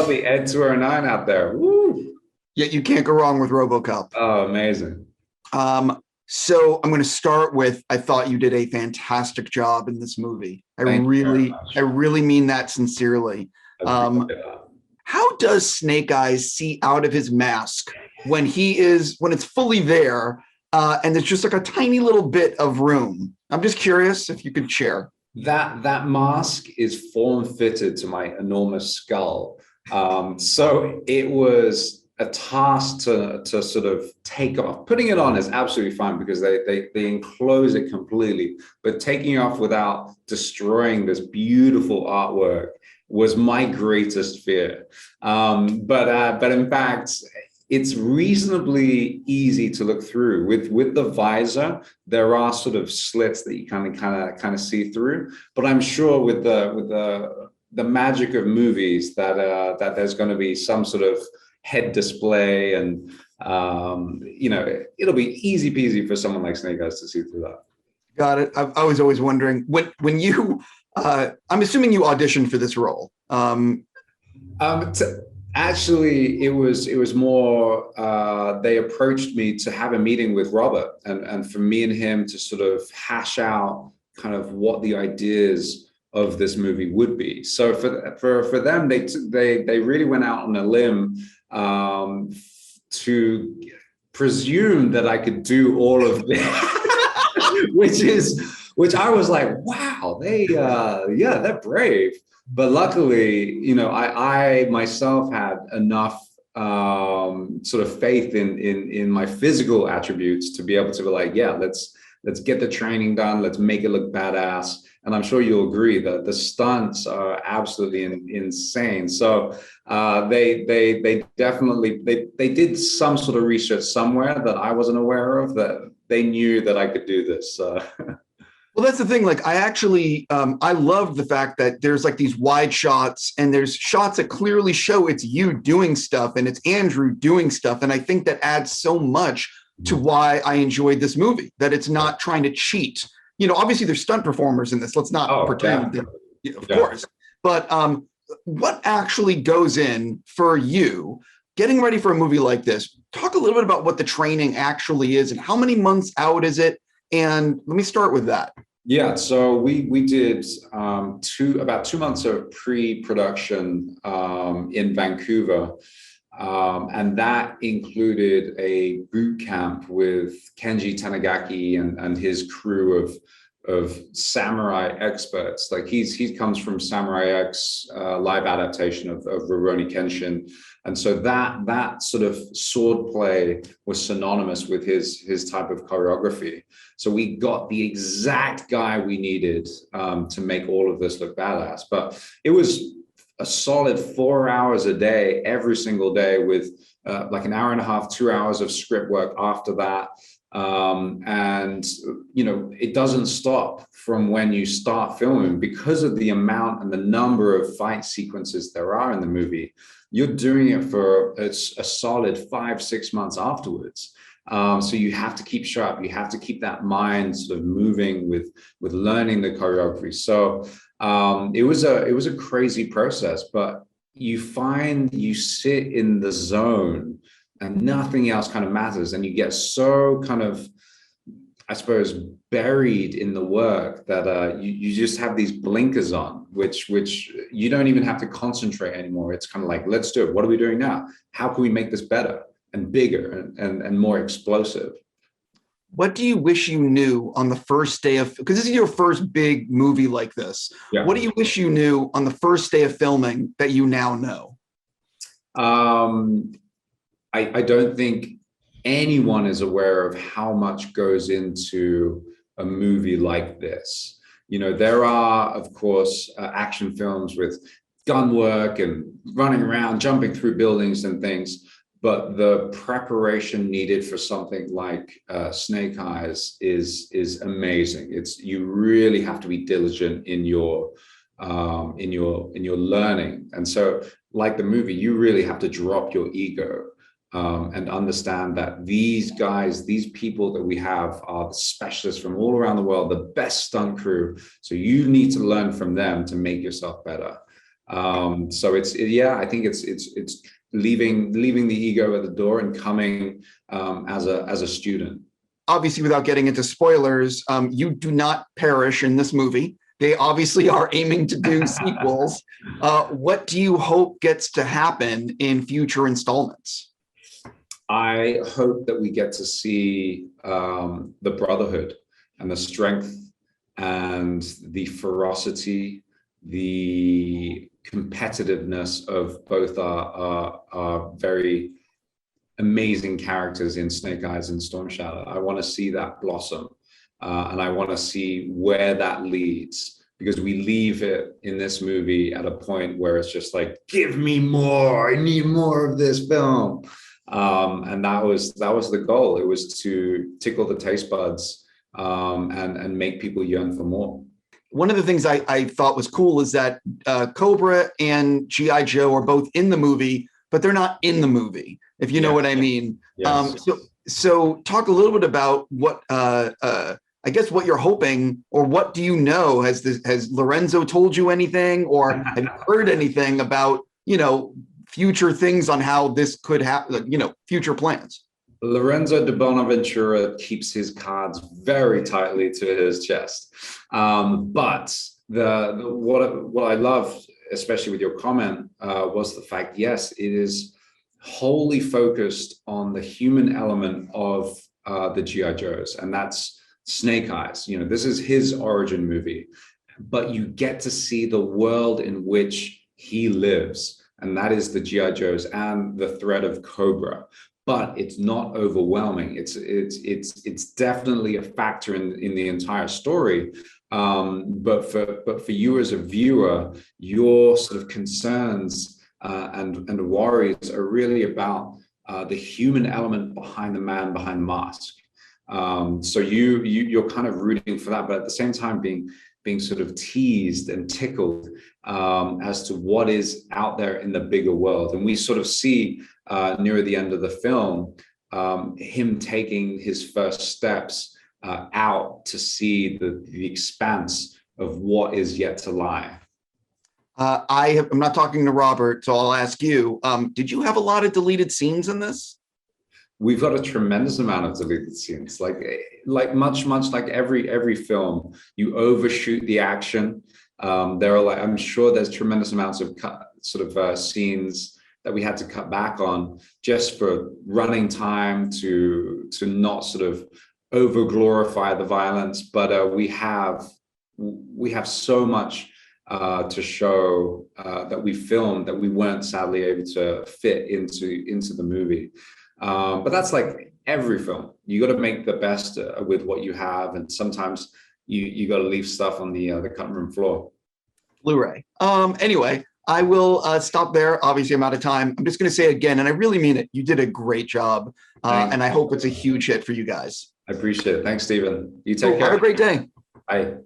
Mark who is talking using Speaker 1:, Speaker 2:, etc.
Speaker 1: got the Ed 209 out there. Woo!
Speaker 2: Yeah, you can't go wrong with RoboCop.
Speaker 1: Oh, amazing.
Speaker 2: So I'm going to start with, I thought you did a fantastic job in this movie. I really mean that sincerely. How does Snake Eyes see out of his mask when it's fully there, and there's just like a tiny little bit of room? I'm just curious if you could share.
Speaker 1: That mask is form fitted to my enormous skull. So it was a task to sort of take off. Putting it on is absolutely fine because they enclose it completely, but taking it off without destroying this beautiful artwork was my greatest fear. But in fact, it's reasonably easy to look through. With the visor, there are sort of slits that you kind of see through. But I'm sure with the magic of movies that there's going to be some sort of head display, and it'll be easy peasy for someone like Snake Eyes to see through that.
Speaker 2: Got it. I was always wondering when you. I'm assuming you auditioned for this role.
Speaker 1: Actually, it was more. They approached me to have a meeting with Robert, and for me and him to sort of hash out kind of what the ideas of this movie would be. So for them, they really went out on a limb to presume that I could do all of this, which I was like, wow, they're brave. But luckily, I myself had enough sort of faith in my physical attributes to be able to be like, yeah, let's get the training done, let's make it look badass. And I'm sure you'll agree that the stunts are absolutely insane. So they definitely did some sort of research somewhere that I wasn't aware of, that they knew that I could do this.
Speaker 2: Well, that's the thing. Like, I actually, I love the fact that there's like these wide shots and there's shots that clearly show it's you doing stuff and it's Andrew doing stuff. And I think that adds so much to why I enjoyed this movie, that it's not trying to cheat. Obviously there's stunt performers in this. Let's not pretend that, of course. But what actually goes in for you getting ready for a movie like this? Talk a little bit about what the training actually is and how many months out is it? And let me start with that.
Speaker 1: Yeah, so we did about 2 months of pre-production in Vancouver. And that included a boot camp with Kenji Tanigaki and his crew of samurai experts. Like he comes from Samurai X, live adaptation of Rurouni Kenshin. And so that sort of sword play was synonymous with his type of choreography. So we got the exact guy we needed to make all of this look badass. But it was a solid 4 hours a day, every single day, with like an hour and a half, 2 hours of script work after that. And, it doesn't stop from when you start filming because of the amount and the number of fight sequences there are in the movie. You're doing it for a solid 5-6 months afterwards. So you have to keep sharp. You have to keep that mind sort of moving with learning the choreography. So it was a crazy process, but you find you sit in the zone and nothing else kind of matters. And you get so kind of, I suppose, buried in the work that you just have these blinkers on, which you don't even have to concentrate anymore. It's kind of like, let's do it. What are we doing now? How can we make this better and bigger and more explosive?
Speaker 2: What do you wish you knew on the first day of, because this is your first big movie like this. Yeah. What do you wish you knew on the first day of filming that you now know?
Speaker 1: I don't think anyone is aware of how much goes into a movie like this. There are, of course, action films with gun work and running around, jumping through buildings and things. But the preparation needed for something like Snake Eyes is amazing. You really have to be diligent in your learning. And so, like the movie, you really have to drop your ego and understand that these guys, these people that we have, are the specialists from all around the world, the best stunt crew. So you need to learn from them to make yourself better. So I think it's leaving the ego at the door and coming as a student.
Speaker 2: Obviously, without getting into spoilers, you do not perish in this movie. They obviously are aiming to do sequels. What do you hope gets to happen in future installments?
Speaker 1: I hope that we get to see the brotherhood and the strength and the ferocity, the competitiveness of both our very amazing characters in Snake Eyes and Storm Shadow. I want to see that blossom, and I want to see where that leads, because we leave it in this movie at a point where it's just like, give me more, I need more of this film. And that was the goal. It was to tickle the taste buds and make people yearn for more.
Speaker 2: One of the things I thought was cool is that Cobra and G.I. Joe are both in the movie, but they're not in the movie, if you know what I mean.
Speaker 1: Yes.
Speaker 2: So talk a little bit about what I guess what you're hoping, or what do you know? Has Lorenzo told you anything, or have you heard anything about, future things on how this could happen, future plans?
Speaker 1: Lorenzo de Bonaventura keeps his cards very tightly to his chest. But what I loved, especially with your comment, was the fact, yes, it is wholly focused on the human element of the G.I. Joes, and that's Snake Eyes. This is his origin movie, but you get to see the world in which he lives, and that is the G.I. Joes and the threat of Cobra. But it's not overwhelming. It's definitely a factor in the entire story. But for you as a viewer, your sort of concerns and worries are really about the human element behind the man behind the mask. So you're kind of rooting for that, but at the same time being sort of teased and tickled as to what is out there in the bigger world. And we sort of see near the end of the film him taking his first steps out to see the expanse of what is yet to lie.
Speaker 2: I'm not talking to Robert, so I'll ask you, did you have a lot of deleted scenes in this?
Speaker 1: We've got a tremendous amount of deleted scenes, like much like every film. You overshoot the action. There are I'm sure there's tremendous amounts of scenes that we had to cut back on just for running time, to not sort of over glorify the violence. But we have so much to show that we filmed that we weren't sadly able to fit into the movie. But that's like every film. You got to make the best with what you have, and sometimes you got to leave stuff on the cutting room floor.
Speaker 2: Blu-ray. Anyway, I will stop there. Obviously, I'm out of time. I'm just going to say again, and I really mean it, you did a great job, and I hope it's a huge hit for you guys.
Speaker 1: I appreciate it. Thanks, Stephen. You take care.
Speaker 2: Have a great day.
Speaker 1: Bye.